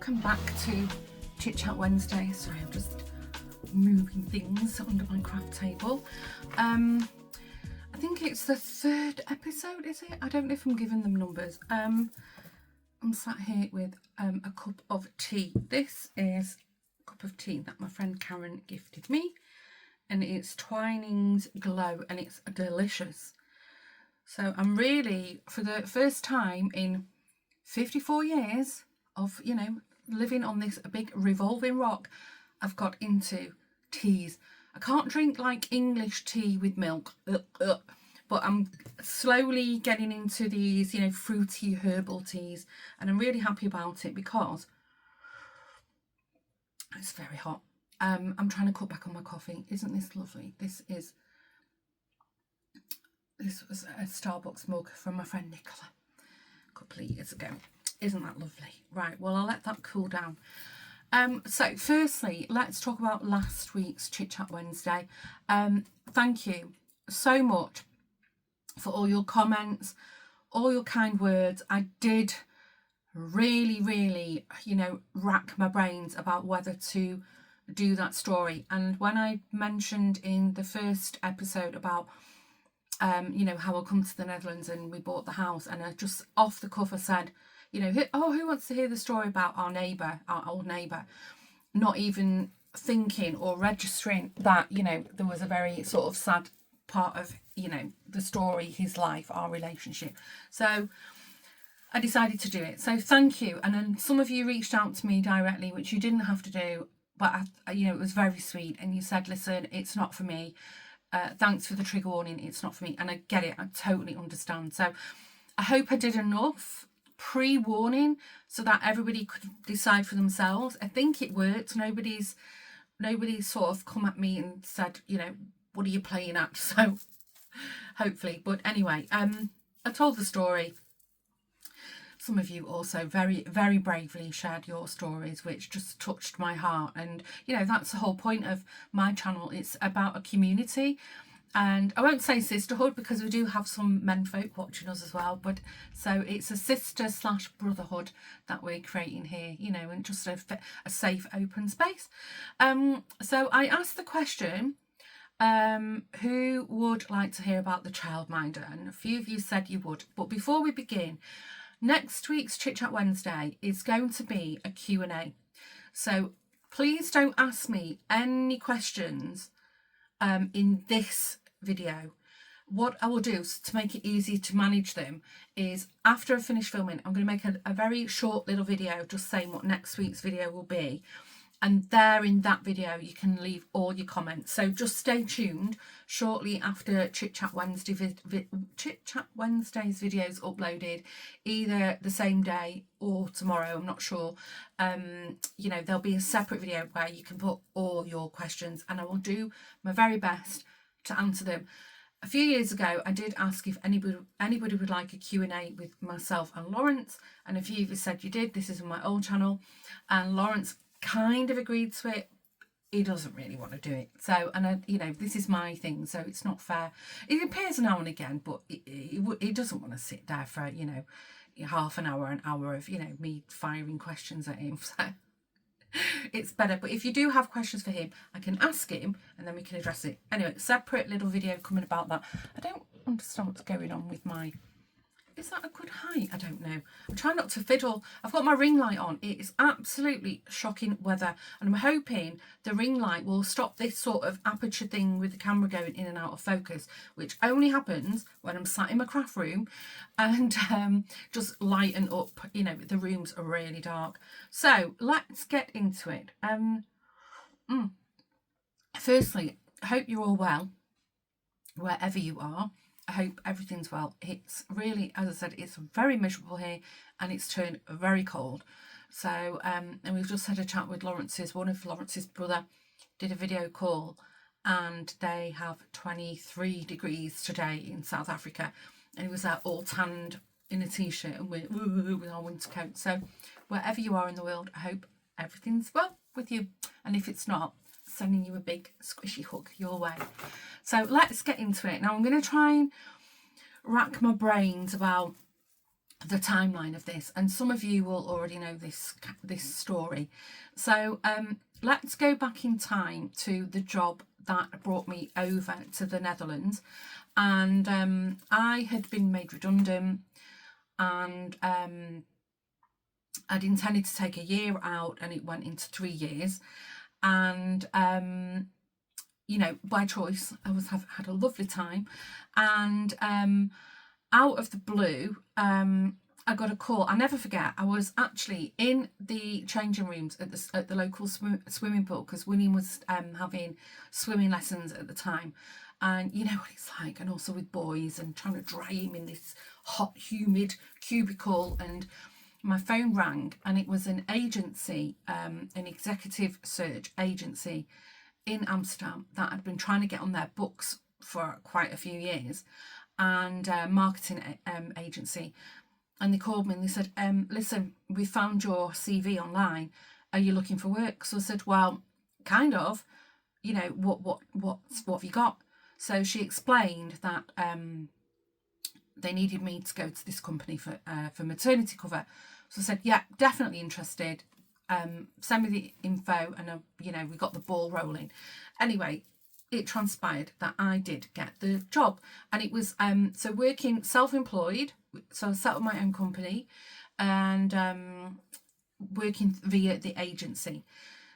welcome back to Chit Chat Wednesday. Sorry, I'm just moving things under my craft table. I think it's the third episode, is it? I don't know if I'm giving them numbers. I'm sat here with a cup of tea. This is a cup of tea that my friend Karen gifted me, and it's Twinings Glow, and it's delicious. So I'm really, for the first time in 54 years of, living on this big revolving rock, I've got into teas. I can't drink like English tea with milk, but I'm slowly getting into these, fruity herbal teas, and I'm really happy about it because it's very hot. I'm trying to cut back on my coffee. Isn't this lovely? This was a Starbucks mug from my friend Nicola a couple of years ago. Isn't that lovely? Right, well, I'll let that cool down. So firstly, let's talk about last week's Chit Chat Wednesday. Thank you so much for all your comments, all your kind words. I did really, rack my brains about whether to do that story. And when I mentioned in the first episode about how I come to the Netherlands and we bought the house, and I just off the cuff I said, who wants to hear the story about our old neighbour, not even thinking or registering that, there was a very sort of sad part of, the story, his life, our relationship. So I decided to do it. So thank you. And then some of you reached out to me directly, which you didn't have to do, but it was very sweet. And you said, listen, it's not for me. Thanks for the trigger warning. It's not for me. And I get it. I totally understand. So I hope I did enough pre-warning so that everybody could decide for themselves. I think it worked. Nobody's sort of come at me and said, what are you playing at? So hopefully. But anyway, I told the story. Some of you also very, very bravely shared your stories, which just touched my heart. And, that's the whole point of my channel. It's about a community. And I won't say sisterhood because we do have some menfolk watching us as well. But so it's a sister/brotherhood that we're creating here, and just a safe, open space. So I asked the question, who would like to hear about the childminder? And a few of you said you would. But before we begin, next week's Chit Chat Wednesday is going to be a Q&A. So please don't ask me any questions in this video. What I will do to make it easy to manage them is after I finish filming, I'm going to make a very short little video just saying what next week's video will be. And there in that video, you can leave all your comments. So just stay tuned. Shortly after Chit Chat Wednesday's videos uploaded, either the same day or tomorrow, I'm not sure. There'll be a separate video where you can put all your questions, and I will do my very best to answer them. A few years ago, I did ask if anybody would like a Q&A with myself and Lawrence, and a few of you said you did. This is on my old channel, and Lawrence kind of agreed to it. He doesn't really want to do it. So, and this is my thing, so it's not fair. It appears now and again, but he doesn't want to sit there for, half an hour of, me firing questions at him. So it's better. But if you do have questions for him, I can ask him and then we can address it. Anyway, separate little video coming about that. I don't understand what's going on with my... Is that a good height? I don't know. I'm trying not to fiddle. I've got my ring light on. It is absolutely shocking weather. And I'm hoping the ring light will stop this sort of aperture thing with the camera going in and out of focus, which only happens when I'm sat in my craft room and just lighten up. The rooms are really dark. So let's get into it. Firstly, I hope you're all well, wherever you are. I hope everything's well. It's really, as I said, it's very miserable here and it's turned very cold. So, and we've just had a chat with one of Lawrence's brother did a video call, and they have 23 degrees today in South Africa. And he was there all tanned in a t-shirt and with our winter coat. So wherever you are in the world, I hope everything's well with you. And if it's not, sending you a big squishy hug your way. So let's get into it. Now I'm going to try and rack my brains about the timeline of this, and some of you will already know this story. So let's go back in time to the job that brought me over to the Netherlands. And I had been made redundant, and I'd intended to take a year out, and it went into 3 years. And you know, by choice, I had a lovely time. And out of the blue, I got a call. I never forget. I was actually in the changing rooms at the local swimming pool, because William was having swimming lessons at the time. And you know what it's like, and also with boys, and trying to dry him in this hot, humid cubicle. And my phone rang, and it was an agency, an executive search agency in Amsterdam that had been trying to get on their books for quite a few years, and marketing agency. And they called me and they said, listen, we found your CV online. Are you looking for work? So I said, well, kind of. You know, what have you got? So she explained that they needed me to go to this company for maternity cover. So I said, yeah, definitely interested. Send me the info, and you know, we got the ball rolling. Anyway, it transpired that I did get the job, and it was so working self-employed. So I set up my own company, and working via the agency.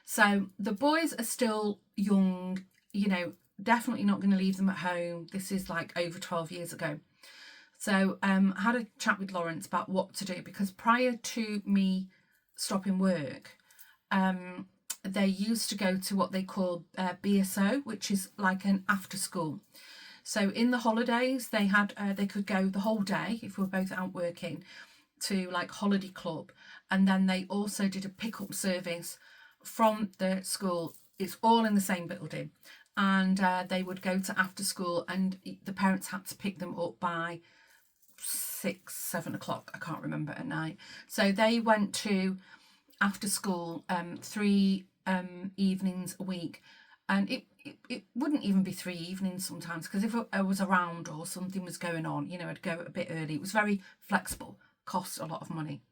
So the boys are still young, you know, definitely not going to leave them at home. This is like over 12 years ago. So I had a chat with Lawrence about what to do, because prior to me stopping work, they used to go to what they call BSO, which is like an after school. So in the holidays, they could go the whole day, if we were both out working, to like holiday club. And then they also did a pickup service from the school. It's all in the same building. And they would go to after school, and the parents had to pick them up by 6-7 o'clock, I can't remember, at night. So they went to after school 3 evenings a week. And it wouldn't even be 3 evenings sometimes, because if I was around or something was going on, you know, I'd go a bit early. It was very flexible, cost a lot of money,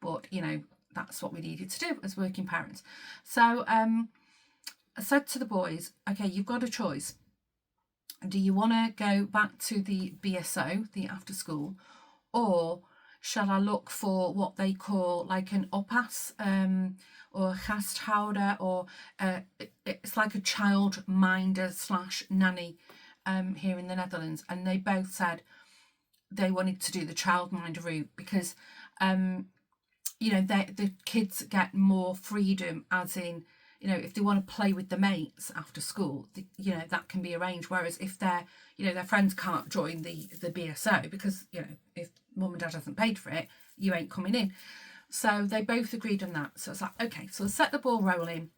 but you know, that's what we needed to do as working parents. So I said to the boys, okay, you've got a choice. Do you want to go back to the BSO, the after school, or shall I look for what they call like an oppas or a gasthouder, or it's like a childminder / nanny here in the Netherlands. And they both said they wanted to do the childminder route, because you know, the kids get more freedom, as in, you know, if they want to play with the mates after school, you know, that can be arranged. Whereas if their friends can't join the BSO, because, you know, if mum and dad hasn't paid for it, you ain't coming in. So they both agreed on that. So it's like, okay, so I set the ball rolling.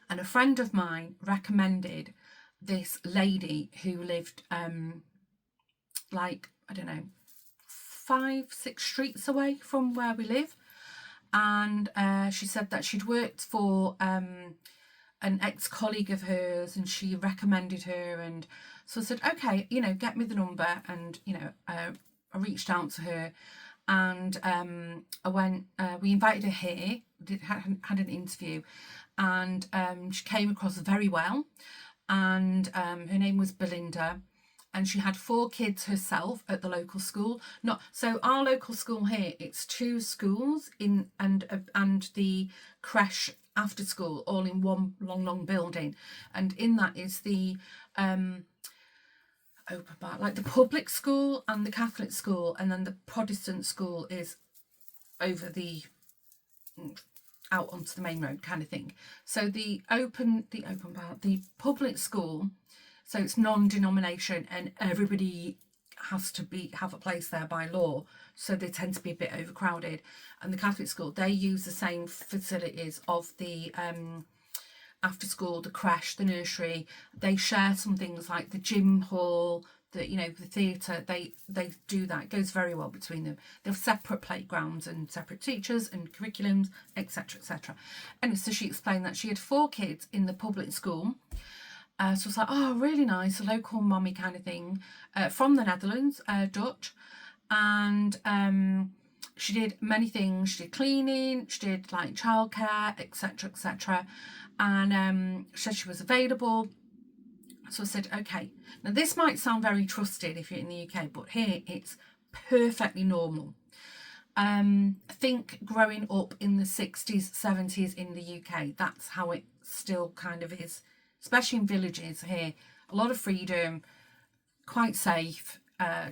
And a friend of mine recommended this lady who lived like, I don't know, 5-6 streets away from where we live. And she said that she'd worked for an ex-colleague of hers, and she recommended her. And so I said, okay, you know, get me the number. And, you know, I reached out to her, and I went, we invited her here, had an interview, and she came across very well. And her name was Belinda. And she had 4 kids herself at the local school. So our local school here, it's 2 schools and the creche after school, all in one long building. And in that is the like the public school and the Catholic school, and then the Protestant school is over out onto the main road kind of thing. So the public school, so it's non-denomination, and everybody has to have a place there by law, so they tend to be a bit overcrowded. And the Catholic school, they use the same facilities of the after school, the creche, the nursery. They share some things like the gym hall, the theatre. They do that. It goes very well between them. They have separate playgrounds and separate teachers and curriculums, etc, etc. And so she explained that she had 4 kids in the public school. So it's like, oh, really nice, a local mummy kind of thing, from the Netherlands, Dutch. and she did many things. She did cleaning, she did like childcare, etc., etc. And she said she was available. So I said, okay. Now this might sound very trusted if you're in the UK, but here it's perfectly normal. I think growing up in the 60s, 70s in the UK, that's how it still kind of is, especially in villages here. A lot of freedom, quite safe,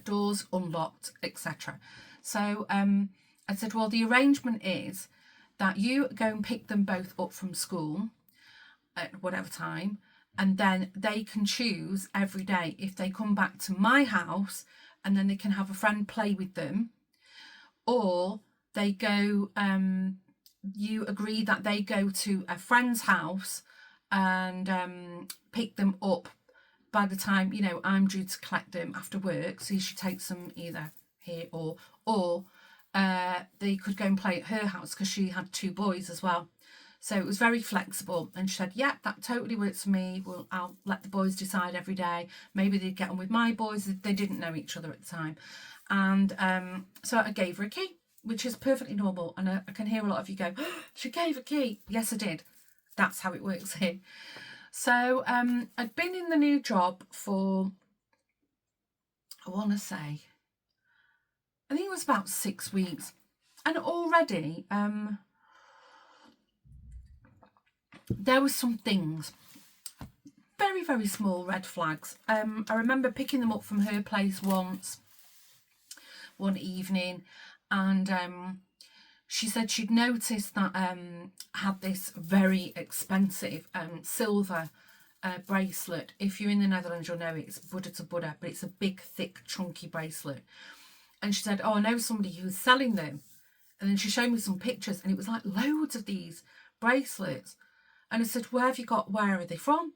doors unlocked, etc. So I said, well, the arrangement is that you go and pick them both up from school at whatever time, and then they can choose every day if they come back to my house, and then they can have a friend play with them, or they go, you agree that they go to a friend's house and pick them up by the time, you know, I'm due to collect them after work. So she takes them either here or they could go and play at her house, because she had 2 boys as well. So it was very flexible, and she said, yeah, that totally works for me. Well, I'll let the boys decide every day. Maybe they'd get on with my boys. They didn't know each other at the time. And so I gave her a key, which is perfectly normal. And I can hear a lot of you go, oh, she gave a key. Yes, I did. That's how it works here. So I'd been in the new job for, I want to say, I think it was about 6 weeks. And already there were some things, very, very small red flags. I remember picking them up from her place one evening, and she said she'd noticed that had this very expensive silver bracelet. If you're in the Netherlands, you'll know it's Buddha to Buddha, but it's a big, thick, chunky bracelet. And she said, oh, I know somebody who's selling them. And then she showed me some pictures, and it was like loads of these bracelets. And I said, where are they from?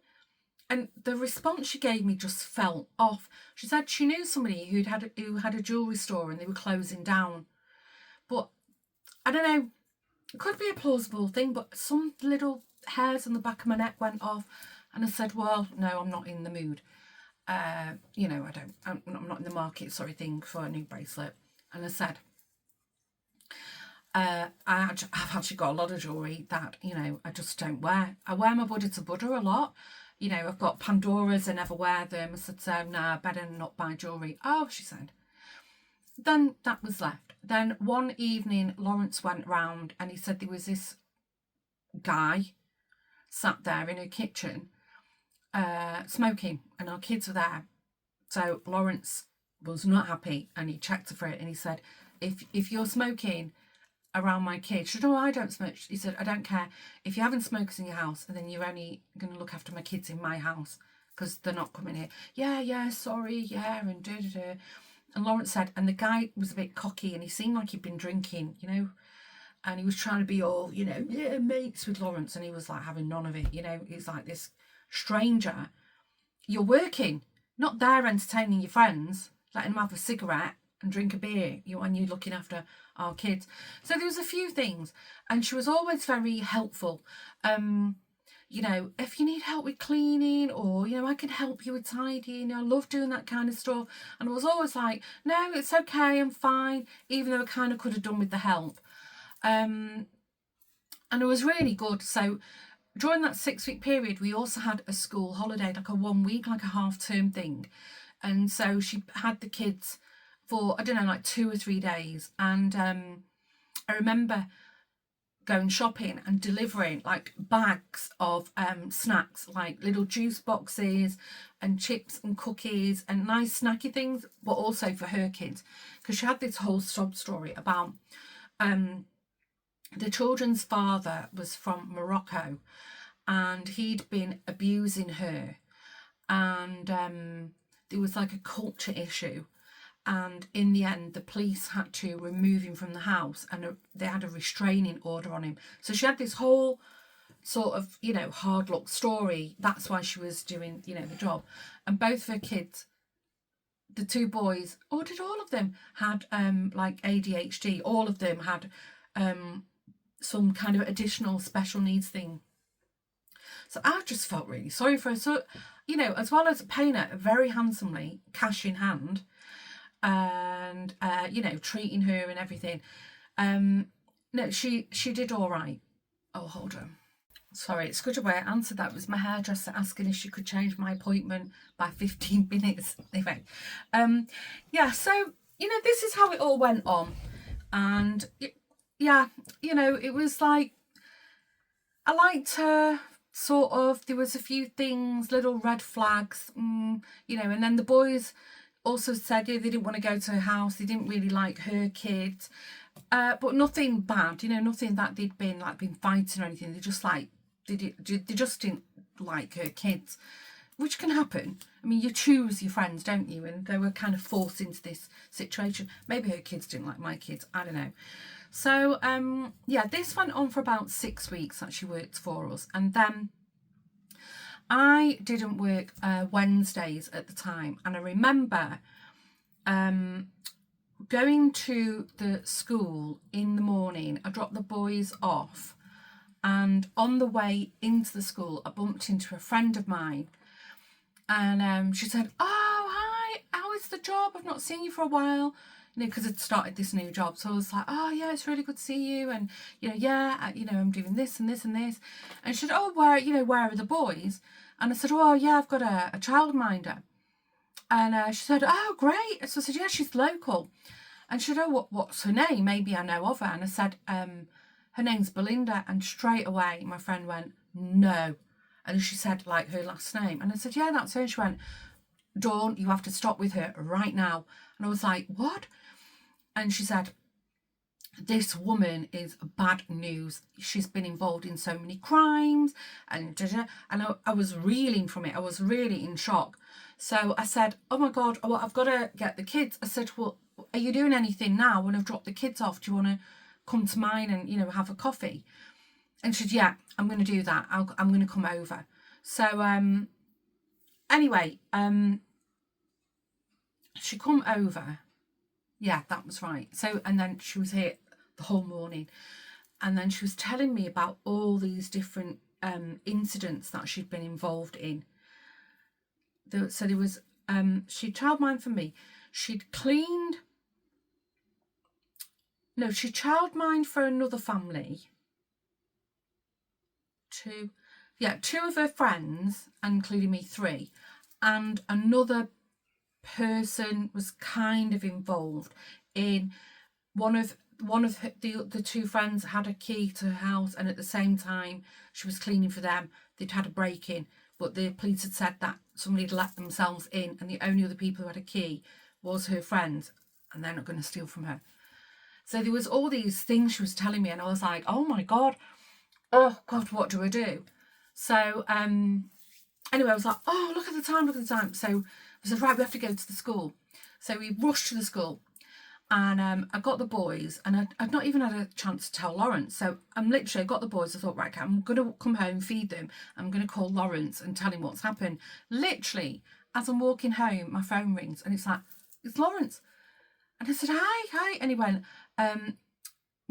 And the response she gave me just fell off. She said she knew somebody who had a jewellery store, and they were closing down. But I don't know, it could be a plausible thing, but some little hairs on the back of my neck went off. And I said, well, no, I'm not in the mood. You know, I'm not in the market, thing for a new bracelet. And I said, I've actually got a lot of jewellery that, you know, I just don't wear. I wear my Buddha to Buddha a lot. You know, I've got Pandoras, I never wear them. I said, so no, better not buy jewellery. Oh, she said. Then that was left. Then one evening, Lawrence went round, and he said there was this guy sat there in her kitchen smoking, and our kids were there. So Lawrence was not happy, and he checked her for it, and he said, if you're smoking around my kids, she said, no, I don't smoke. He said, I don't care if you're having smokers in your house, and then you're only going to look after my kids in my house because they're not coming here. Yeah, sorry, yeah, and da-da-da. And Lawrence said, and the guy was a bit cocky, and he seemed like he'd been drinking, you know, and he was trying to be all, you know, yeah, mates with Lawrence, and he was like having none of it, you know. He's like this stranger. You're working, not there entertaining your friends, letting them have a cigarette and drink a beer, and you're looking after our kids. So there was a few things, and she was always very helpful. You know, if you need help with cleaning, or, you know, I can help you with tidying. I love doing that kind of stuff. And I was always like, no, it's okay, I'm fine, even though I kind of could have done with the help. And it was really good. So during that 6-week period, we also had a school holiday, like a 1 week, like a half-term thing. And so she had the kids for, I don't know, like 2 or 3 days. And I remember going shopping and delivering like bags of snacks, like little juice boxes and chips and cookies and nice snacky things, but also for her kids, because she had this whole sob story about the children's father was from Morocco, and he'd been abusing her, and there was like a culture issue. And in the end, the police had to remove him from the house, and they had a restraining order on him. So she had this whole sort of, you know, hard luck story. That's why she was doing, you know, the job. And both of her kids, the 2 boys, or did all of them, had like ADHD. All of them had some kind of additional special needs thing. So I just felt really sorry for her. So, you know, as well as paying her very handsomely, cash in hand, and you know, treating her and everything. No, she did all right. Oh, hold on. Sorry, it's good way I answered that. It was my hairdresser asking if she could change my appointment by 15 minutes. Anyway, yeah, so, you know, this is how it all went on. And yeah, you know, it was like, I liked her, sort of. There was a few things, little red flags, you know, and then the boys also said, yeah, they didn't want to go to her house. They didn't really like her kids. But nothing bad, you know, nothing that they'd been fighting or anything. They just like, they just didn't like her kids, which can happen. I mean, you choose your friends, don't you? And they were kind of forced into this situation. Maybe her kids didn't like my kids, I don't know. So yeah, this went on for about 6 weeks that she worked for us. And then I didn't work Wednesdays at the time. And I remember going to the school in the morning. I dropped the boys off, and on the way into the school I bumped into a friend of mine, and she said, oh, hi, how is the job? I've not seen you for a while, you know, because I'd started this new job. So I was like, oh yeah, it's really good to see you, and you know, yeah, you know, I'm doing this and this and this. And she said, oh, where are the boys? And I said, oh yeah, I've got a childminder. And she said, oh great. So I said, yeah, she's local. And she said, oh, what's her name? Maybe I know of her. And I said, her name's Belinda. And straight away, my friend went, no. And she said, like, her last name. And I said, yeah, that's her. And she went, Dawn, you have to stop with her right now. And I was like, what? And she said, this woman is bad news. She's been involved in so many crimes. And I was reeling from it. I was really in shock. So I said, oh my God, well, I've got to get the kids. I said, well, are you doing anything now when I've dropped the kids off? Do you want to come to mine and, you know, have a coffee? And she said, yeah, I'm going to do that. I'm going to come over. So anyway, she come over. Yeah, that was right. So, and then she was here the whole morning. And then she was telling me about all these different incidents that she'd been involved in. So there was, she'd childminded for me. She'd childminded for another family. Two of her friends, including me, 3. And another person was kind of involved in one of the 2 friends had a key to her house, and at the same time she was cleaning for them, they'd had a break-in, but the police had said that somebody had let themselves in, and the only other people who had a key was her friend, and they're not going to steal from her. So there was all these things she was telling me, and I was like, oh my God, what do I do? So anyway, I was like, oh, look at the time. So I said, right, we have to go to the school. So we rushed to the school, and I got the boys, and I'd not even had a chance to tell Lawrence. So I got the boys. I thought, right, okay, I'm going to come home, feed them. I'm going to call Lawrence and tell him what's happened. Literally, as I'm walking home, my phone rings, and it's like, it's Lawrence. And I said, hi. And he went,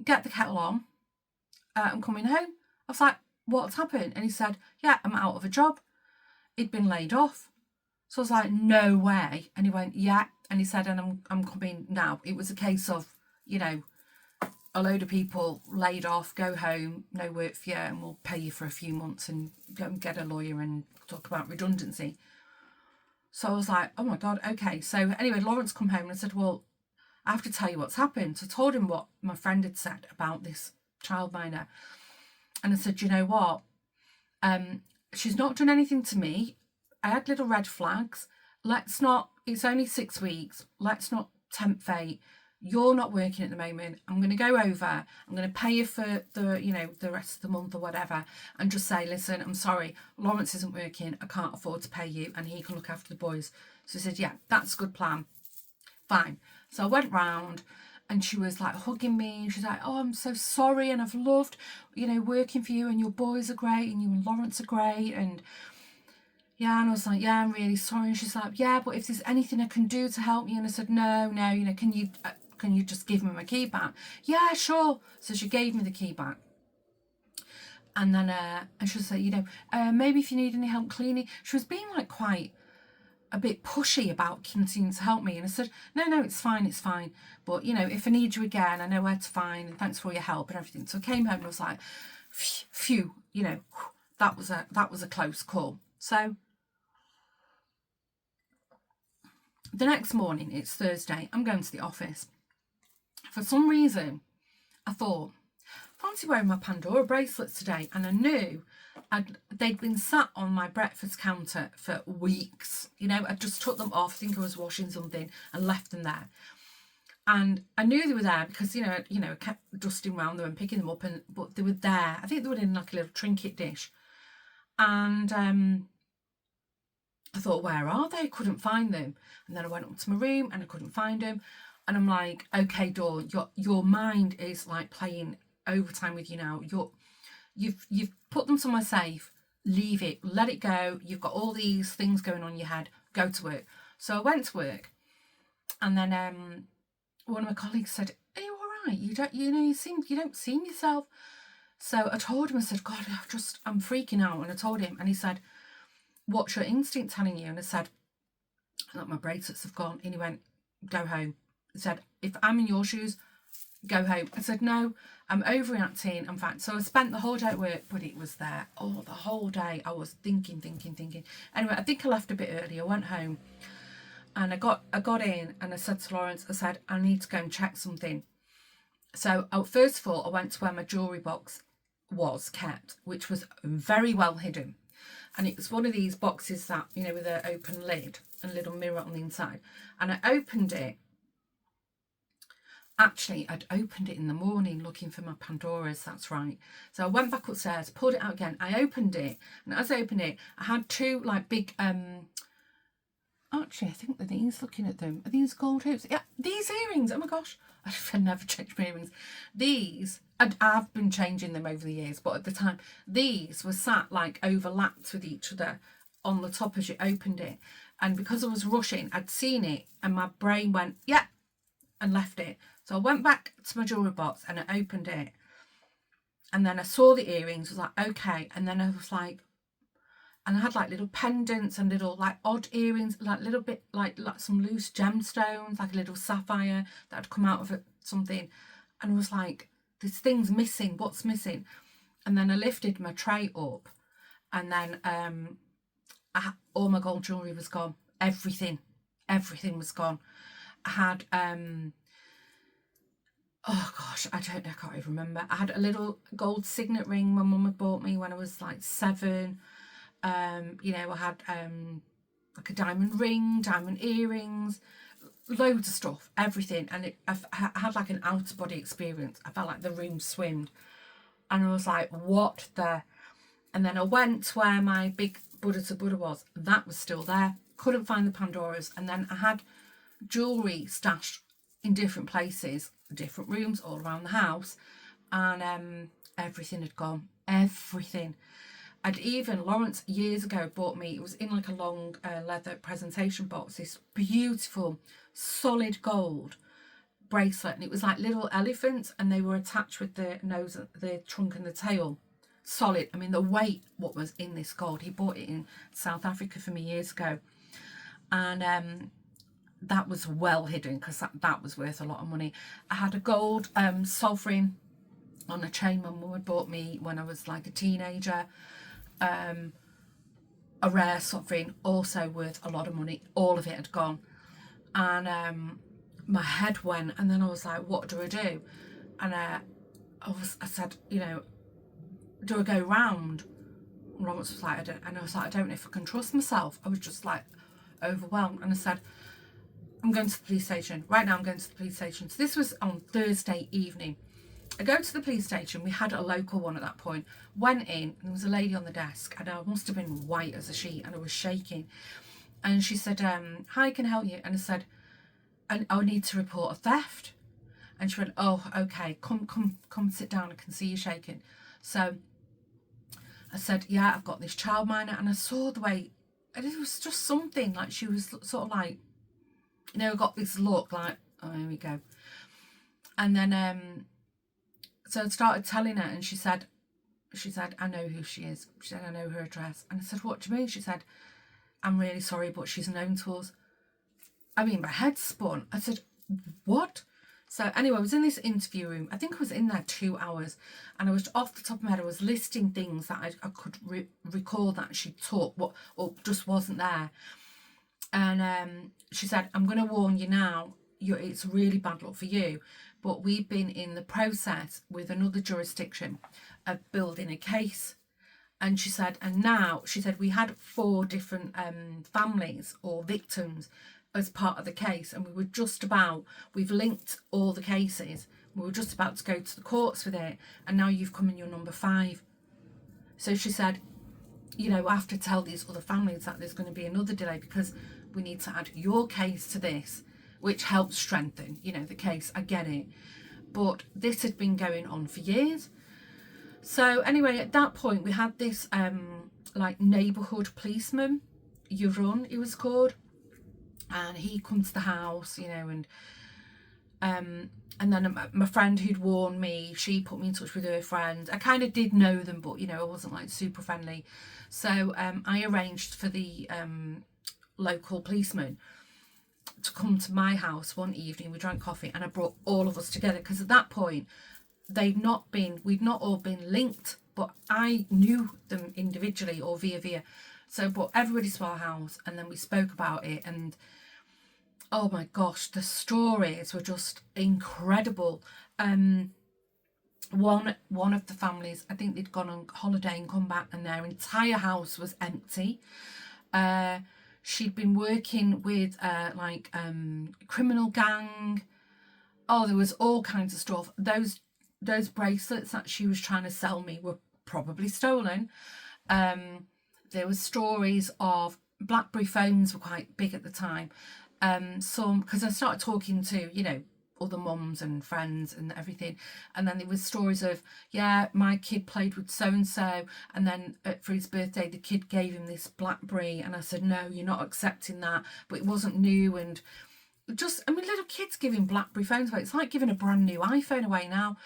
get the kettle on. I'm coming home. I was like, what's happened? And he said, yeah, I'm out of a job. He'd been laid off. So I was like, no way. And he went, yeah. And he said, and I'm coming now. It was a case of, you know, a load of people laid off, go home, no work for you, and we'll pay you for a few months and go and get a lawyer and talk about redundancy. So I was like, oh my God, okay. So anyway, Lawrence come home and I said, well, I have to tell you what's happened. So I told him what my friend had said about this childminder. And I said, you know what? She's not done anything to me. I had little red flags. It's only 6 weeks. Let's not tempt fate. You're not working at the moment. I'm going to go over. I'm going to pay you for the rest of the month or whatever, and just say, listen, I'm sorry, Lawrence isn't working. I can't afford to pay you, and he can look after the boys. So he said, yeah, that's a good plan. Fine. So I went round, and she was like hugging me. She's like, oh, I'm so sorry, and I've loved, working for you, and your boys are great, and you and Lawrence are great, and yeah. And I was like, yeah, I'm really sorry. And she's like, yeah, but if there's anything I can do to help you. And I said, no, can you just give me my key back? Yeah, sure. So she gave me the key back. And then and she was like, maybe if you need any help cleaning. She was being like quite a bit pushy about continuing to help me. And I said, no, it's fine. But, you know, if I need you again, I know where to find, and thanks for all your help and everything. So I came home and I was like, phew, you know, that was a close call. So the next morning, it's Thursday, I'm going to the office. For some reason, I thought, fancy wearing my Pandora bracelets today. And I knew they'd been sat on my breakfast counter for weeks. You know, I just took them off, I think I was washing something, and left them there. And I knew they were there because, you know, I kept dusting around them and picking them up, but they were there. I think they were in like a little trinket dish. And I thought, where are they? Couldn't find them. And then I went up to my room and I couldn't find them. And I'm like, okay, Dawn, your mind is like playing overtime with you now. You've put them somewhere safe. Leave it. Let it go. You've got all these things going on in your head. Go to work. So I went to work, and then one of my colleagues said, "Are you all right? You don't seem yourself." So I told him. I said, "God, I'm freaking out." And I told him, and he said, "What's your instinct telling you?" And I said, "Look, my bracelets have gone." And he went, "Go home." He said, "If I'm in your shoes, go home." I said, "No, I'm overreacting. I'm fine." So I spent the whole day at work, but it was there. Oh, the whole day I was thinking. Anyway, I think I left a bit early. I went home and I got in and I said to Lawrence, I said, "I need to go and check something." So first of all, I went to where my jewellery box was kept, which was very well hidden. And it was one of these boxes that, you know, with an open lid and a little mirror on the inside. And I opened it. Actually, I'd opened it in the morning looking for my Pandoras, that's right. So I went back upstairs, pulled it out again. I opened it, and as I opened it, I had two like big, actually, I think they're these, looking at them. Are these gold hoops? Yeah, these earrings. Oh my gosh, I've never changed my earrings. These, I've been changing them over the years, but at the time, these were sat like overlapped with each other on the top as you opened it. And because I was rushing, I'd seen it, and my brain went, yeah, and left it. So I went back to my jewellery box and I opened it. And then I saw the earrings, was like, okay. And then I was like, and I had like little pendants and little like odd earrings, like little bit like some loose gemstones, like a little sapphire that had come out of it, something. And I was like, this thing's missing, what's missing? And then I lifted my tray up, and then all my gold jewellery was gone. Everything was gone. I had oh gosh, I can't even remember. I had a little gold signet ring my mum had bought me when I was like 7. You know, I had like a diamond ring, diamond earrings, loads of stuff, everything. And I had like an out of body experience. I felt like the room swimmed, and I was like, what the? And then I went to where my big Buddha to Buddha was. That was still there. Couldn't find the Pandoras. And then I had jewellery stashed in different places, different rooms all around the house, and everything had gone. Everything. Lawrence years ago bought me, it was in like a long leather presentation box, this beautiful solid gold bracelet, and it was like little elephants, and they were attached with the nose, the trunk and the tail. Solid. I mean, the weight what was in this gold, he bought it in South Africa for me years ago, and that was well hidden because that was worth a lot of money. I had a gold sovereign on a chain my mum had bought me when I was like a teenager. A rare sovereign, also worth a lot of money. All of it had gone, and my head went, and then I was like, what do I do? And I said, you know, do I go round? And Roberts was like, I don't know if I can trust myself. I was just like overwhelmed, and I said, I'm going to the police station. Right now I'm going to the police station. So this was on Thursday evening. I go to the police station. We had a local one at that point. Went in, and there was a lady on the desk, and I must have been white as a sheet, and I was shaking. And she said, hi, can I help you? And I said, I need to report a theft. And she went, oh, okay, come sit down. I can see you shaking. So I said, yeah, I've got this childminder. And I saw the way, and it was just something like she was sort of like, you know, got this look like, oh, here we go. And then, so I started telling her, and she said, I know who she is. She said, I know her address. And I said, what do you mean? She said, I'm really sorry, but she's known to us. I mean, my head spun. I said, what? So anyway, I was in this interview room. I think I was in there 2 hours, and I was, off the top of my head, I was listing things that I could recall that she taught, what or just wasn't there. And she said, I'm going to warn you now, it's really bad luck for you, but we've been in the process with another jurisdiction of building a case. And she said, and now, she said, we had 4 different families or victims as part of the case, and we've linked all the cases. We were just about to go to the courts with it, and now you've come in your number 5. So she said, I have to tell these other families that there's going to be another delay because we need to add your case to this, which helps strengthen, the case. I get it. But this had been going on for years. So anyway, at that point, we had this neighbourhood policeman, Yurun, he was called. And he comes to the house, and then my friend who'd warned me, she put me in touch with her friends. I kind of did know them, but I wasn't super friendly. So I arranged for the local policeman to come to my house one evening. We drank coffee, and I brought all of us together because at that point we'd not all been linked, but I knew them individually or via. So I brought everybody to our house, and then we spoke about it, and oh my gosh, the stories were just incredible. One of the families, I think they'd gone on holiday and come back, and their entire house was empty. She'd been working with criminal gang. Oh, there was all kinds of stuff. Those bracelets that she was trying to sell me were probably stolen. There were stories of BlackBerry phones were quite big at the time. Because I started talking to, other mums and friends and everything. And then there was stories of, my kid played with so-and-so. And then for his birthday, the kid gave him this BlackBerry. And I said, no, you're not accepting that. But it wasn't new. And little kids giving BlackBerry phones away. It's like giving a brand new iPhone away now.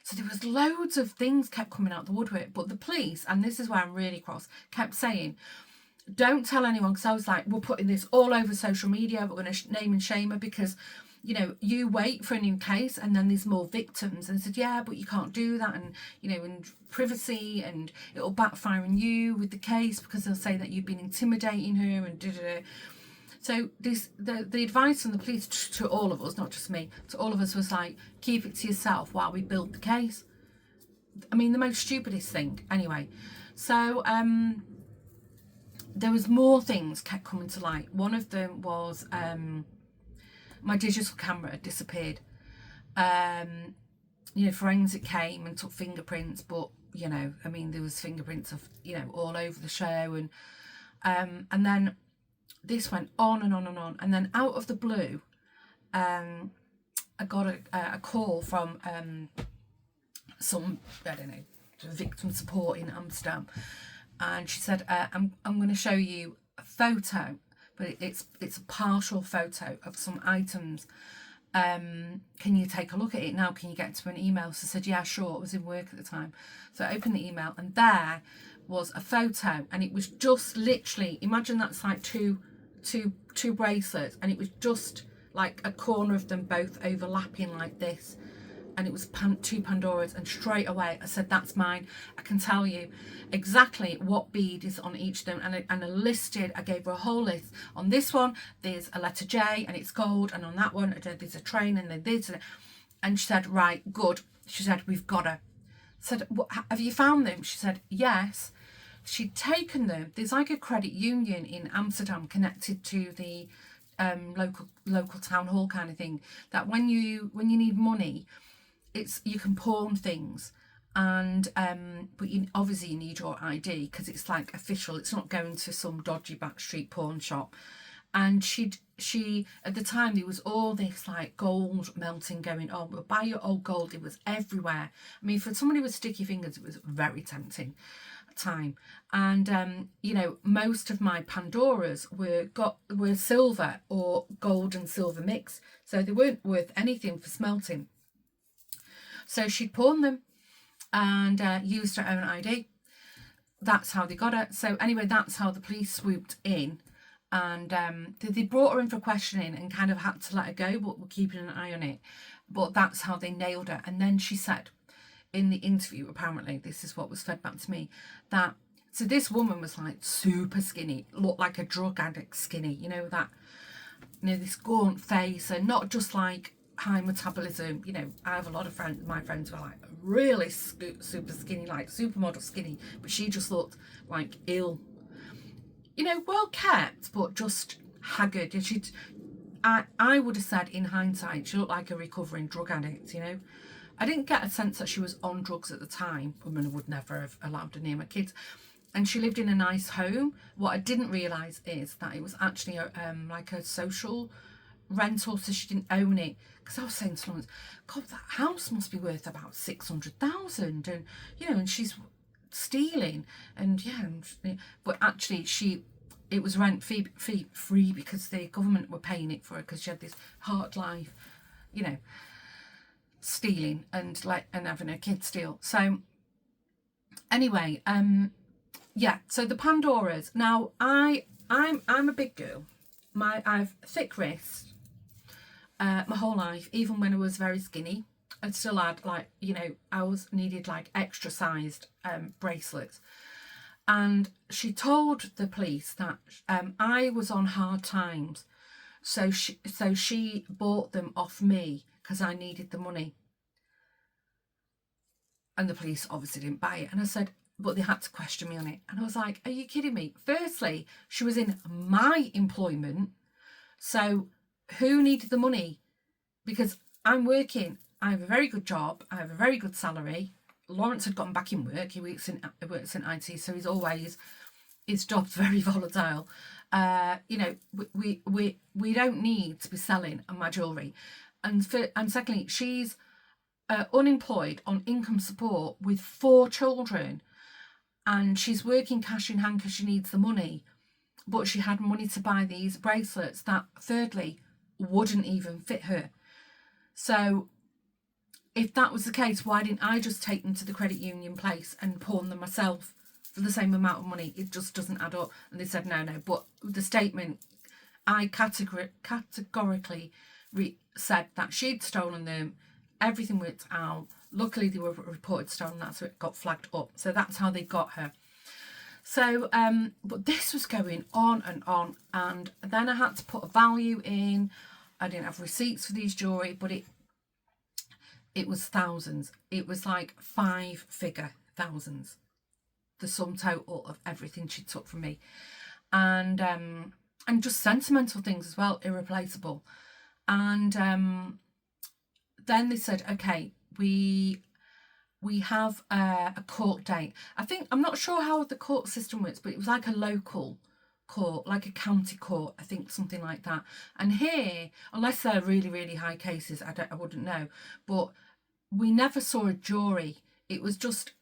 So there was loads of things kept coming out the woodwork. But the police, and this is where I'm really cross, kept saying, don't tell anyone, because I was like, we're putting this all over social media, we're going to name and shame her because, you wait for a new case and then there's more victims. And I said, but you can't do that, and, and privacy, and it'll backfire on you with the case because they'll say that you've been intimidating her and da-da-da. So the advice from the police to all of us, not just me, to all of us was like, keep it to yourself while we build the case. I mean, the most stupidest thing. Anyway, so there was more things kept coming to light. One of them was my digital camera had disappeared. Forensic came and took fingerprints, but there was fingerprints of all over the show, and then this went on and on and on, and then out of the blue, I got a call from some, I don't know, victim support in Amsterdam. And she said, I'm going to show you a photo, but it's a partial photo of some items. Can you take a look at it now? Can you get to an email? So I said, yeah, sure. I was in work at the time. So I opened the email, and there was a photo, and it was just literally, imagine that's like two bracelets, and it was just like a corner of them both overlapping like this. And it was 2 Pandoras, and straight away I said, that's mine. I can tell you exactly what bead is on each of them, and I gave her a whole list. On this one there's a letter J and it's gold, and on that one there's a train, and then this, and she said, right, good. She said, we've got her. I said, what, have you found them? She said, yes. She'd taken them. There's like a credit union in Amsterdam connected to the local town hall kind of thing, that when you need money, you can pawn things, and but obviously you need your ID because it's like official. It's not going to some dodgy backstreet pawn shop. And she at the time, there was all this like gold melting going on. We'll buy your old gold. It was everywhere. I mean, for somebody with sticky fingers, it was very tempting time. And most of my Pandoras were silver or gold and silver mix, so they weren't worth anything for smelting. So she'd pawned them and used her own ID. That's how they got her. So anyway, that's how the police swooped in And they brought her in for questioning and kind of had to let her go, but we're keeping an eye on it. But that's how they nailed her. And then she said in the interview, apparently, this is what was fed back to me, that, so this woman was like super skinny, looked like a drug addict skinny, this gaunt face, and not just like high metabolism. I have a lot of friends, my friends were like really super skinny, like supermodel skinny, but she just looked like ill, well kept, but just haggard. And I would have said in hindsight, she looked like a recovering drug addict. I didn't get a sense that she was on drugs at the time. Women would never have allowed her near my kids. And she lived in a nice home. What I didn't realise is that it was actually like a social rental, so she didn't own it. Because I was saying to Lawrence, God, that house must be worth about 600,000, and and she's stealing, and but actually it was rent free because the government were paying it for her because she had this hard life, stealing and having her kids steal. So anyway, so the Pandoras. Now I'm a big girl. I've thick wrists. My whole life, even when I was very skinny, I still had I needed like extra sized bracelets. And she told the police that I was on hard times, so she bought them off me because I needed the money. And the police obviously didn't buy it. And I said, but they had to question me on it. And I was like, are you kidding me? Firstly, she was in my employment, so who needed the money? Because I'm working, I have a very good job, I have a very good salary. Lawrence had gotten back in work. He works in IT, so his job's very volatile. We don't need to be selling my jewellery. And secondly, she's unemployed on income support with 4 children, and she's working cash in hand because she needs the money. But she had money to buy these bracelets that, thirdly, wouldn't even fit her. So if that was the case, why didn't I just take them to the credit union place and pawn them myself for the same amount of money? It just doesn't add up. And they said no. But the statement, I categorically said that she'd stolen them. Everything worked out. Luckily, they were reported stolen. That's what got flagged up. So that's how they got her. So, but this was going on. And then I had to put a value in. I didn't have receipts for these jewellery, but it was thousands. It was like 5-figure thousands. The sum total of everything she took from me. And just sentimental things as well, irreplaceable. And then they said, okay, we have a court date. I'm not sure how the court system works, but it was like a local court, like a county court, I think, something like that. And here, unless they're really, really high cases, I wouldn't know. But we never saw a jury. It was just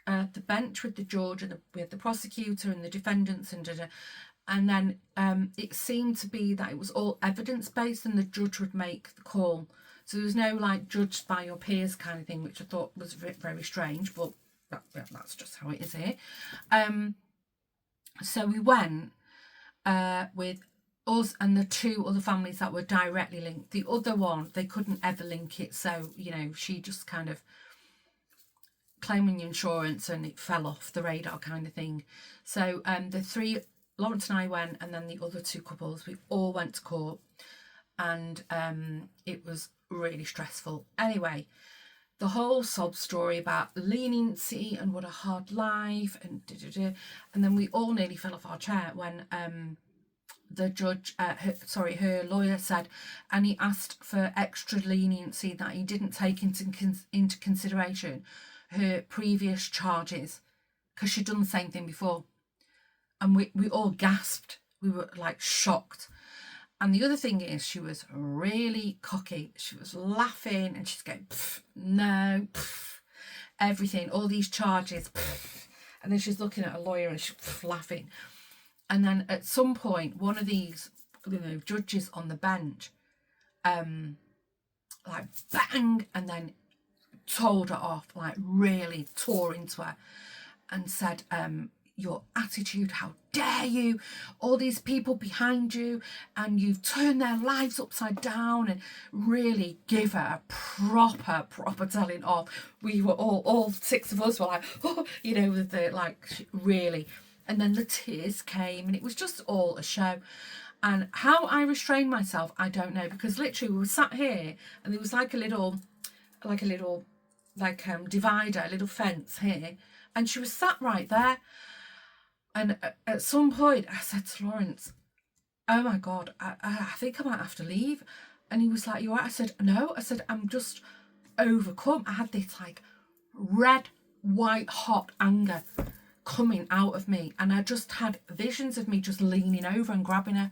the bench with the judge and with the prosecutor and the defendants and then it seemed to be that it was all evidence based, and the judge would make the call. So there was no like judged by your peers kind of thing, which I thought was very strange, but that's just how it is here. So we went with us and the 2 other families that were directly linked. The other one, they couldn't ever link it, so she just kind of claiming insurance and it fell off the radar kind of thing. So the 3, Lawrence and I went, and then the other 2 couples, we all went to court, and it was really stressful. Anyway, the whole sob story about leniency and what a hard life and and then we all nearly fell off our chair when the judge, her lawyer said, and he asked for extra leniency, that he didn't take into consideration her previous charges because she'd done the same thing before. And we all gasped. We were like shocked. And the other thing is, she was really cocky. She was laughing and she's going, no, everything, all these charges. And then she's looking at a lawyer and she's laughing. And then at some point, one of these judges on the bench, like bang, and then told her off, like really tore into her and said, your attitude, how dare you, all these people behind you, and you've turned their lives upside down, and really give her a proper telling off. We were all 6 of us were like, oh, you know, with the, like, really. And then the tears came, and it was just all a show. And how I restrained myself, I don't know, because literally we were sat here, and there was like a little divider, a little fence here, and she was sat right there. And at some point I said to Lawrence, oh my God, I think I might have to leave. And he was like, you all right? I said, no. I said, I'm just overcome. I had this like red, white, hot anger coming out of me, and I just had visions of me just leaning over and grabbing her.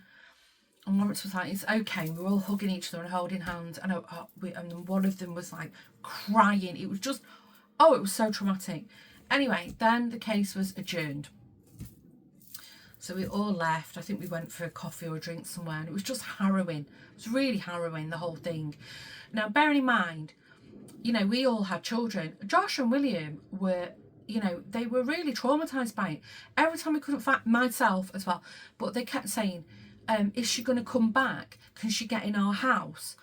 And Lawrence was like, it's okay. We were all hugging each other and holding hands. And one of them was like crying. It was just, it was so traumatic. Anyway, then the case was adjourned. So we all left. I think we went for a coffee or a drink somewhere, and it was just harrowing. It was really harrowing, the whole thing. Now, bearing in mind, you know, we all had children. Josh and William were, you know, they were really traumatised by it. Every time we couldn't find, myself as well, but they kept saying, is she going to come back? Can she get in our house?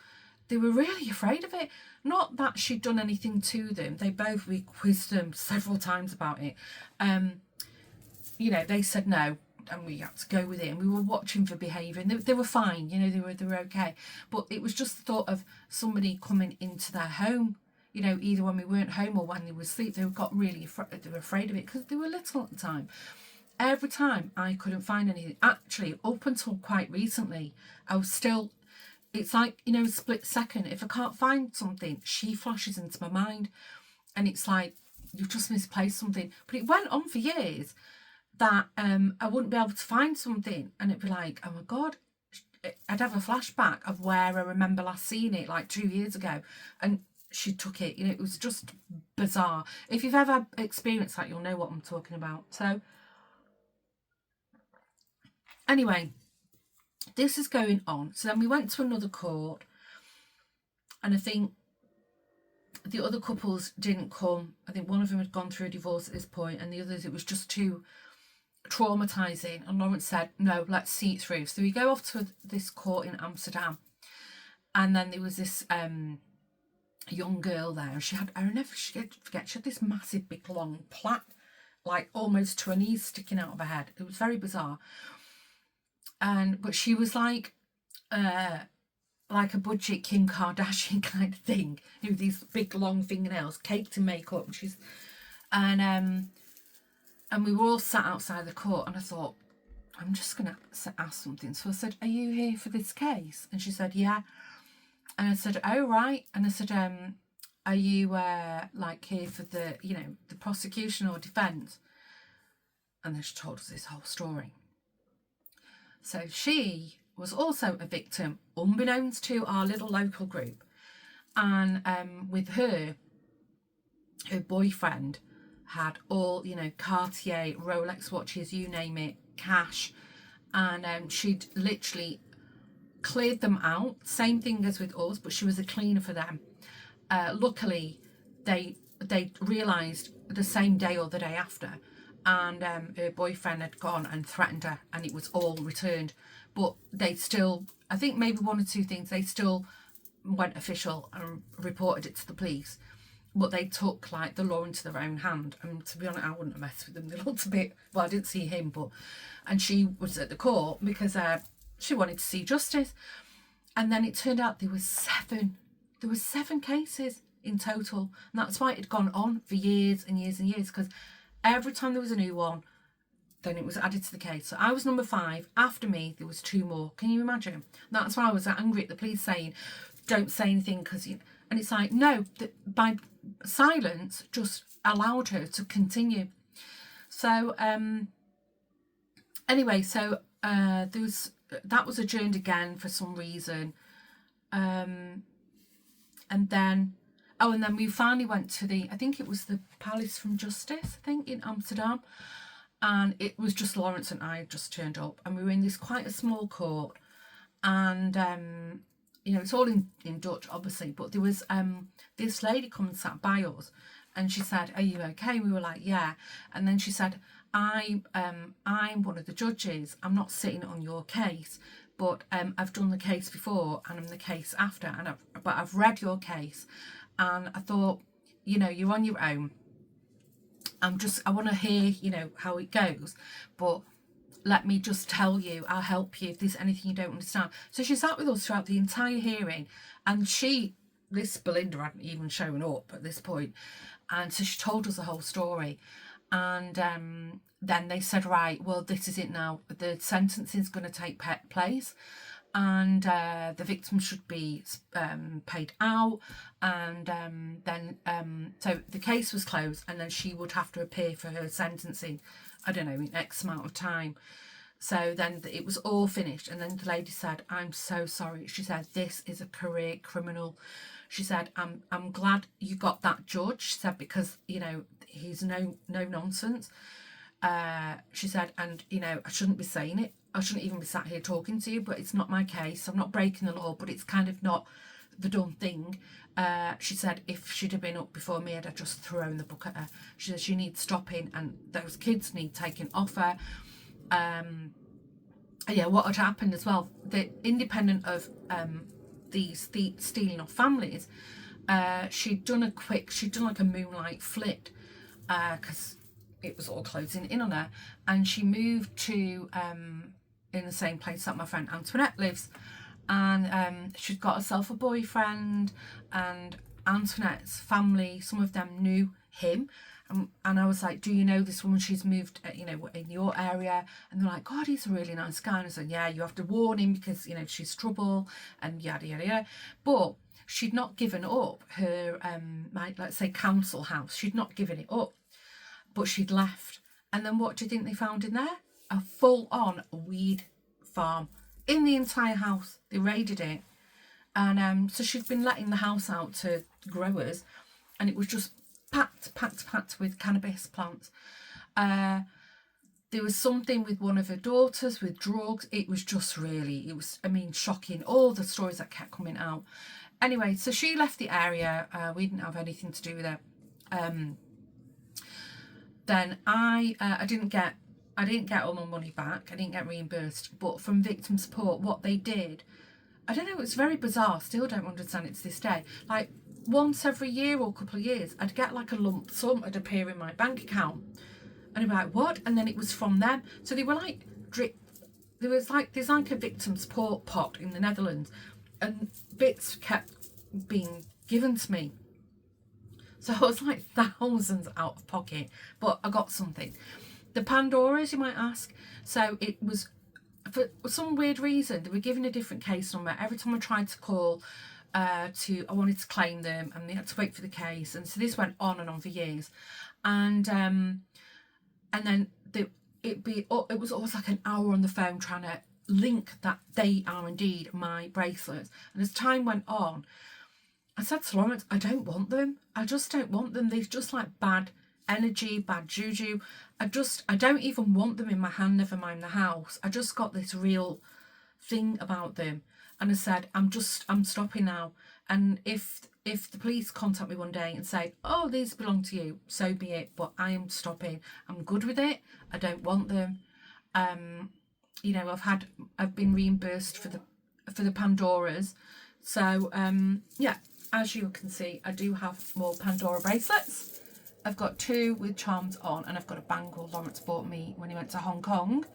They were really afraid of it. Not that she'd done anything to them. We quizzed them several times about it. You know, they said no, and we had to go with it, and we were watching for behaviour, and they were fine, you know, they were okay. But it was just the thought of somebody coming into their home, you know, either when we weren't home or when they were asleep. They got really they were afraid of it because they were little at the time. Every time I couldn't find anything, actually up until quite recently, I was still, it's like, you know, a split second. If I can't find something, she flashes into my mind, and it's like, you've just misplaced something. But it went on for years that I wouldn't be able to find something, and it'd be like, oh my God, I'd have a flashback of where I remember last seeing it, like 2 years ago, and she took it. You know, it was just bizarre. If you've ever experienced that, you'll know what I'm talking about. So anyway, this is going on. So then we went to another court, and I think the other couples didn't come. I think one of them had gone through a divorce at this point, and the others, it was just too traumatizing. And Lawrence said, no, let's see it through. So we go off to this court in Amsterdam, and then there was this young girl there, and she had, I never forget, she had this massive big long plait, like almost to her knees sticking out of her head. It was very bizarre. But she was like a budget Kim Kardashian kind of thing, you know, these big long fingernails, caked in makeup. And we were all sat outside the court, and I thought, I'm just going to ask something. So I said, are you here for this case? And she said, yeah. And I said, oh, right. And I said, are you like here for the, you know, the prosecution or defence? And then she told us this whole story. So she was also a victim, unbeknownst to our little local group. And with her boyfriend had all, you know, Cartier, Rolex watches, you name it, cash. And she'd literally cleared them out. Same thing as with us, but she was a cleaner for them. Luckily, they realised the same day or the day after. And her boyfriend had gone and threatened her, and it was all returned. But they still, I think maybe one or two things, they still went official and reported it to the police. But they took like the law into their own hand. And to be honest, I wouldn't have messed with them. They looked a bit, well, I didn't see him, but, and she was at the court because she wanted to see justice. And then it turned out there were 7 cases in total. And that's why it had gone on for years and years and years, because every time there was a new one, then it was added to the case. So I was number 5. After me, there was 2 more. Can you imagine? That's why I was angry at the police saying, don't say anything, because, you know, and it's like, no, by silence just allowed her to continue. So anyway, so that was adjourned again for some reason. And then we finally went to I think it was the Palace from Justice, I think, in Amsterdam. And it was just Lawrence and I just turned up, and we were in this quite a small court. And, you know, it's all in Dutch, obviously, but there was this lady come and sat by us, and she said, are you okay? We were like, yeah. And then she said, I'm one of the judges. I'm not sitting on your case, but I've done the case before and I'm the case after, and I've read your case, and I thought, you know, you're on your own. I want to hear, you know, how it goes, but let me just tell you, I'll help you if there's anything you don't understand. So she sat with us throughout the entire hearing, and this Belinda hadn't even shown up at this point, and so she told us the whole story. And then they said, right, well, this is it now. The sentencing is going to take place, and the victim should be paid out. And then so the case was closed, and then she would have to appear for her sentencing, I don't know, in X amount of time. So then it was all finished, and then the lady said, I'm so sorry. She said, this is a career criminal. She said, I'm glad you got that judge. She said, because, you know, he's no nonsense. She said, and, you know, I shouldn't be saying it. I shouldn't even be sat here talking to you, but it's not my case. I'm not breaking the law, but it's kind of not the done thing. She said, if she'd have been up before me, I'd have just thrown the book at her. She said, she needs stopping, and those kids need taking off her. Yeah, what had happened as well, the independent of these stealing off families, she'd done like a moonlight flit, because it was all closing in on her, and she moved to in the same place that my friend Antoinette lives, and she'd got herself a boyfriend, and Antoinette's family, some of them knew him. And I was like, do you know this woman? She's moved, you know, in your area. And they're like, God, he's a really nice guy. And I said, yeah, you have to warn him because, you know, she's trouble and yada, yada, yada. But she'd not given up her, let's say, council house. She'd not given it up, but she'd left. And then what do you think they found in there? A full-on weed farm in the entire house. They raided it. And so she'd been letting the house out to growers, and it was just packed with cannabis plants. There was something with one of her daughters with drugs. It was just really, shocking. All the stories that kept coming out. Anyway, so she left the area. We didn't have anything to do with it. Then I didn't get all my money back. I didn't get reimbursed. But from victim support, what they did, I don't know, it's very bizarre. Still don't understand it to this day. Like, once every year or a couple of years, I'd get like a lump sum, it'd appear in my bank account, and I'd be like, what? And then it was from them. So they were like there's like a victim support pot in the Netherlands, and bits kept being given to me. So I was like thousands out of pocket, but I got something. The Pandoras, you might ask. So it was, for some weird reason, they were given a different case number every time I tried to call. I wanted to claim them, and they had to wait for the case, and so this went on and on for years, and then it was always like an hour on the phone trying to link that they are indeed my bracelets. And as time went on, I said to Lawrence, I don't want them. I just don't want them. They're just like bad energy, bad juju. I don't even want them in my hand, never mind the house. I just got this real thing about them. And I said, I'm stopping now. And if the police contact me one day and say, oh, these belong to you, so be it. But I am stopping. I'm good with it. I don't want them. You know, I've been reimbursed for the Pandoras. So yeah, as you can see, I do have more Pandora bracelets. I've got 2 with charms on, and I've got a bangle Lawrence bought me when he went to Hong Kong.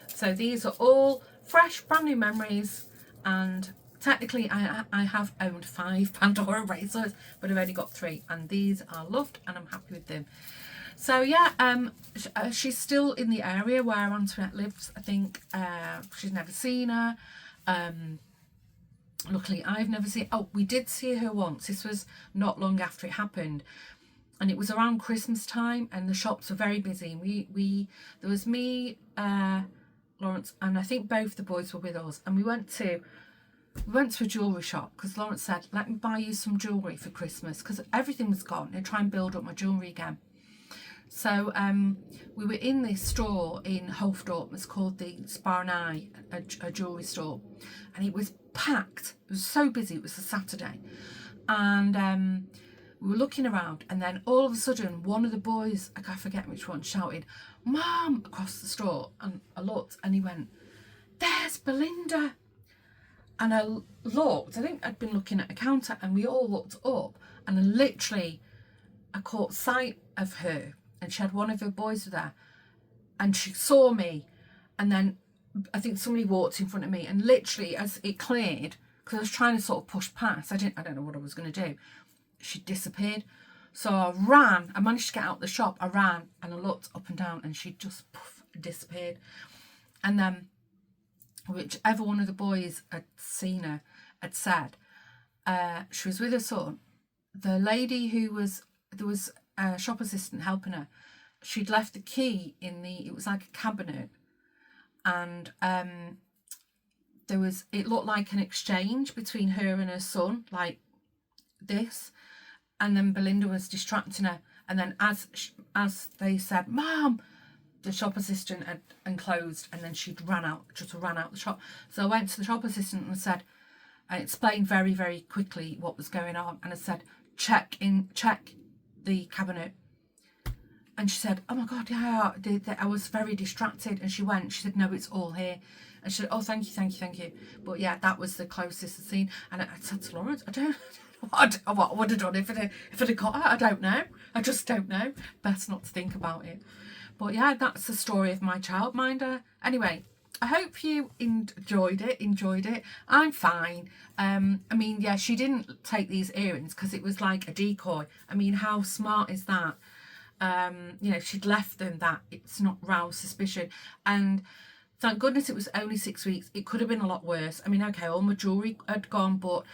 So these are all fresh, brand new memories. And technically I have owned 5 Pandora bracelets, but I've only got 3, and these are loved and I'm happy with them. So yeah, she's still in the area where Antoinette lives. I think she's never seen her. Luckily I've never seen, we did see her once. This was not long after it happened, and it was around Christmas time, and the shops were very busy. There was me, Lawrence, and I think both the boys were with us, and we went to a jewellery shop because Lawrence said, let me buy you some jewellery for Christmas, because everything was gone, and try and build up my jewellery again. So we were in this store in Hoofddorp. It's called the Sparnij, a jewellery store, and it was packed. It was so busy. It was a Saturday, and we were looking around, and then all of a sudden one of the boys, I forget which one, shouted, "Mum," across the store, and I looked, and he went, "There's Belinda." And I looked, I think I'd been looking at a counter, and we all looked up, and I caught sight of her, and she had one of her boys with her, and she saw me, and then I think somebody walked in front of me, and literally as it cleared, because I was trying to sort of push past, I don't know what I was going to do, she disappeared. So I ran, I managed to get out the shop, I ran, and I looked up and down, and she just disappeared. And then whichever one of the boys had seen her had said she was with her son. The lady there was a shop assistant helping her, she'd left the key in it was like a cabinet, and it looked like an exchange between her and her son, like this, and then Belinda was distracting her, and then as they said, "Mom," the shop assistant had enclosed, and then she'd ran out the shop. So I went to the shop assistant and said, I explained very, very quickly what was going on, and I said, check the cabinet. And she said, "Oh my God, yeah, I was very distracted." And she said, "No, it's all here." And she said, "Oh, thank you." But yeah, that was the closest I'd seen. And I said to Lawrence, I don't know what I would have done if it had got her. I don't know. I just don't know. Best not to think about it. But yeah, that's the story of my childminder. Anyway, I hope you enjoyed it. I'm fine. I mean, yeah, she didn't take these earrings because it was like a decoy. I mean, how smart is that? She'd left them that it's not roused suspicion. And thank goodness it was only 6 weeks. It could have been a lot worse. I mean, okay, all my jewellery had gone, but,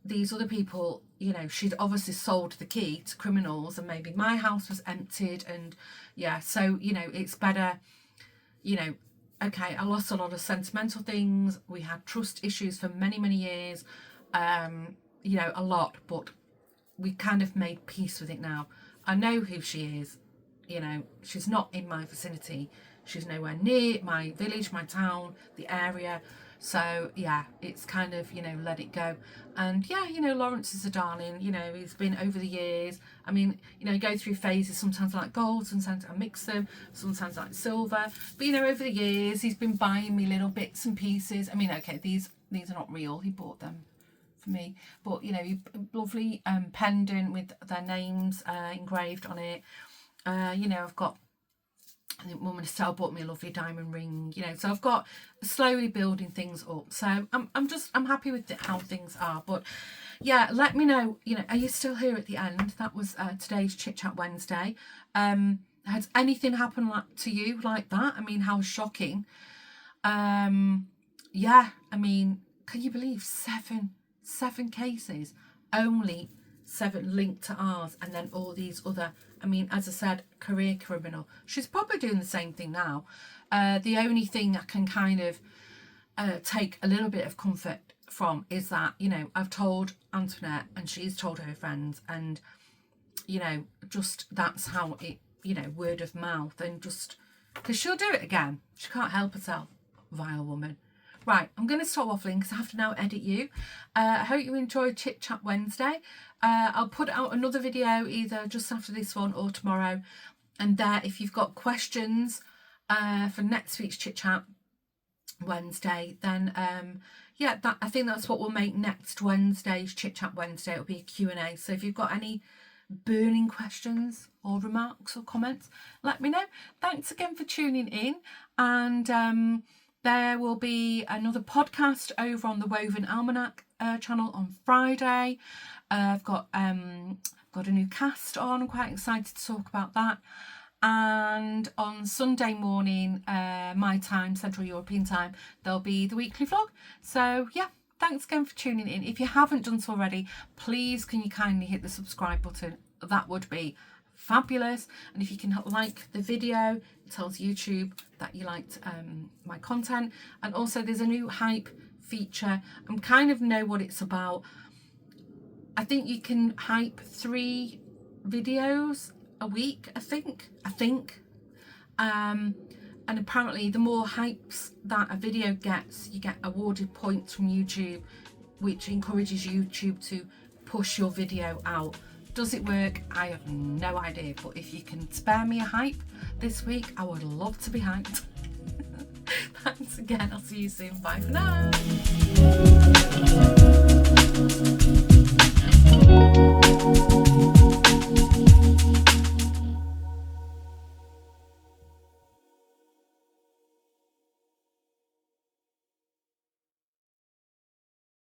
these other people, she'd obviously sold the key to criminals, and maybe my house was emptied, and yeah, so, it's better, okay, I lost a lot of sentimental things. We had trust issues for many, many years, a lot, but we kind of made peace with it now. I know who she is, she's not in my vicinity. She's nowhere near my village, my town, the area. So yeah, it's kind of, let it go. And yeah, Lawrence is a darling, he's been over the years. I mean, go through phases. Sometimes I like gold, sometimes I mix them, sometimes I like silver. But, over the years, he's been buying me little bits and pieces. I mean, okay, these are not real. He bought them for me. But, lovely pendant with their names engraved on it. I've got, I think Mum and Estelle bought me a lovely diamond ring, so I've got slowly building things up. So I'm happy with how things are. But yeah, let me know, are you still here at the end? That was today's Chit Chat Wednesday. Has anything happened to you like that? I mean, how shocking. Yeah, I mean, can you believe seven cases, only 7 linked to ours, and then all these other, I mean, as I said, career criminal. She's probably doing the same thing now. The only thing I can kind of take a little bit of comfort from is that, I've told Antoinette and she's told her friends, and, just that's how it, word of mouth, and just, because she'll do it again. She can't help herself, vile woman. Right, I'm going to stop waffling because I have to now edit you. I hope you enjoyed Chit Chat Wednesday. I'll put out another video either just after this one or tomorrow. And there, if you've got questions for next week's Chit Chat Wednesday, then yeah, I think that's what we'll make next Wednesday's Chit Chat Wednesday. It'll be a Q&A. So if you've got any burning questions or remarks or comments, let me know. Thanks again for tuning in, and there will be another podcast over on the Woven Almanac channel on Friday. I've got a new cast on. I'm quite excited to talk about that. And on Sunday morning, my time, Central European time, there'll be the weekly vlog. So yeah, thanks again for tuning in. If you haven't done so already, please can you kindly hit the subscribe button? That would be fabulous. And if you can like the video, it tells YouTube that you liked my content. And also there's a new hype feature. I kind of know what it's about. I think you can hype 3 videos a week, I think. And apparently the more hypes that a video gets, you get awarded points from YouTube, which encourages YouTube to push your video out Does it work? I have no idea, but if you can spare me a hype this week, I would love to be hyped. Thanks again. I'll see you soon. Bye for now.